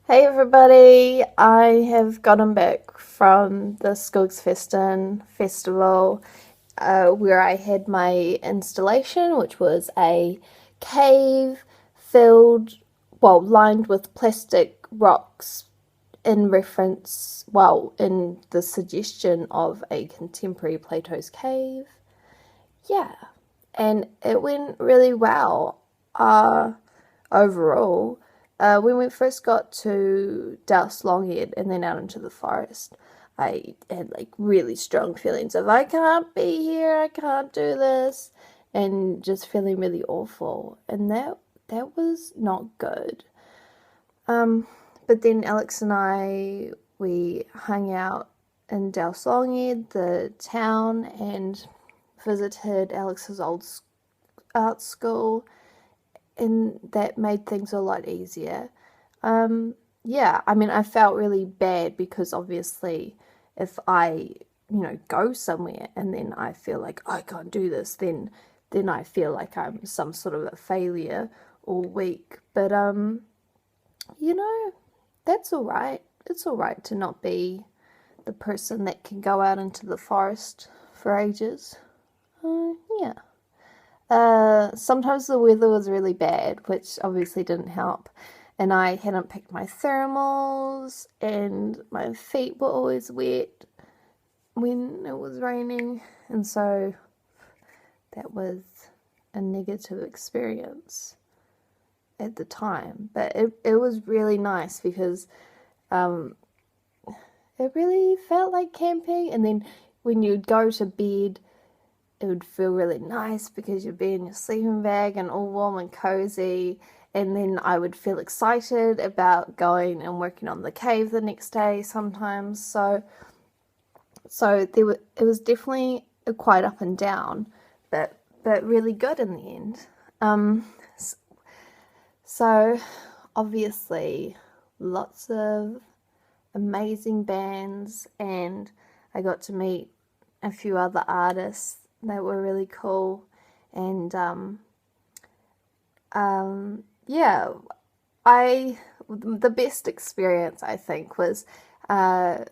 Hey everybody, I have gotten back from the Skogsfesten festival where I had my installation, which was a cave lined with plastic rocks in the suggestion of a contemporary Plato's cave. Yeah, and it went really well overall. When we first got to Douse Longhead and then out into the forest, I had like really strong feelings of I can't be here, I can't do this, and just feeling really awful. And that was not good. But then Alex and we hung out in Douse Longhead, the town, and visited Alex's old art school, and that made things a lot easier. Yeah, I mean, I felt really bad because obviously, if I, go somewhere and then I feel like I can't do this, then I feel like I'm some sort of a failure or weak. But you know, that's all right. It's all right to not be the person that can go out into the forest for ages. Yeah. Sometimes the weather was really bad, which obviously didn't help. And I hadn't picked my thermals, and my feet were always wet when it was raining. And so that was a negative experience at the time. But it was really nice because it really felt like camping. And then when you'd go to bed, it would feel really nice because you'd be in your sleeping bag and all warm and cozy. And then I would feel excited about going and working on the cave the next day sometimes. So it was definitely quite up and down, but really good in the end. So obviously lots of amazing bands, and I got to meet a few other artists that were really cool. And yeah, the best experience I think was on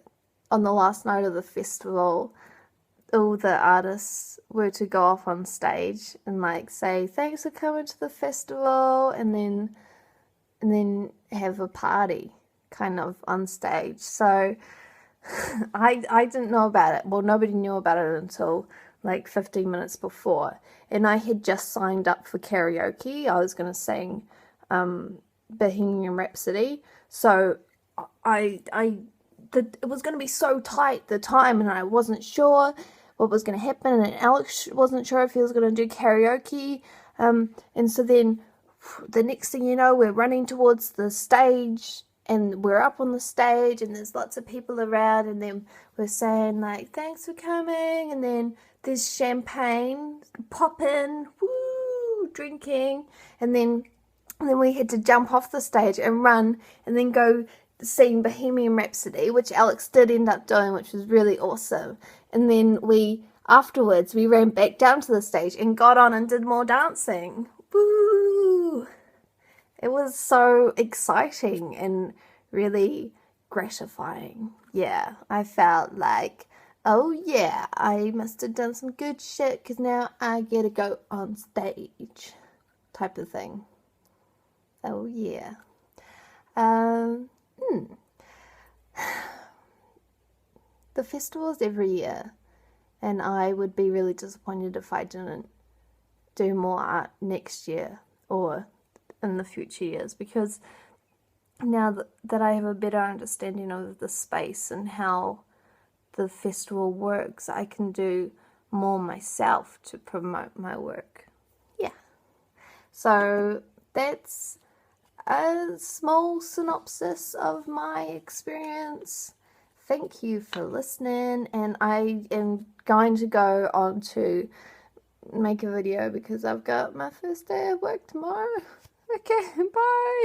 the last night of the festival. All the artists were to go off on stage and like say thanks for coming to the festival, and then have a party kind of on stage. So I didn't know about it. Well, nobody knew about it until like 15 minutes before, and I had just signed up for karaoke. I was going to sing Bohemian Rhapsody, so it was going to be so tight the time, and I wasn't sure what was going to happen, and Alex wasn't sure if he was going to do karaoke, and so then the next thing you know, we're running towards the stage, and we're up on the stage, and there's lots of people around, and then we're saying like thanks for coming, and then there's champagne popping, woo, drinking, and then we had to jump off the stage and run and then go sing Bohemian Rhapsody, which Alex did end up doing, which was really awesome. And then afterwards we ran back down to the stage and got on and did more dancing. Woo! It was so exciting and really gratifying. Yeah, I felt like, oh yeah, I must have done some good shit because now I get to go on stage, type of thing. Oh yeah. The festival's every year, and I would be really disappointed if I didn't do more art next year or in the future years, because now that I have a better understanding of the space and how the festival works, I can do more myself to promote my work. Yeah. So that's a small synopsis of my experience. Thank you for listening, and I am going to go on to make a video because I've got my first day of work tomorrow. Okay, bye.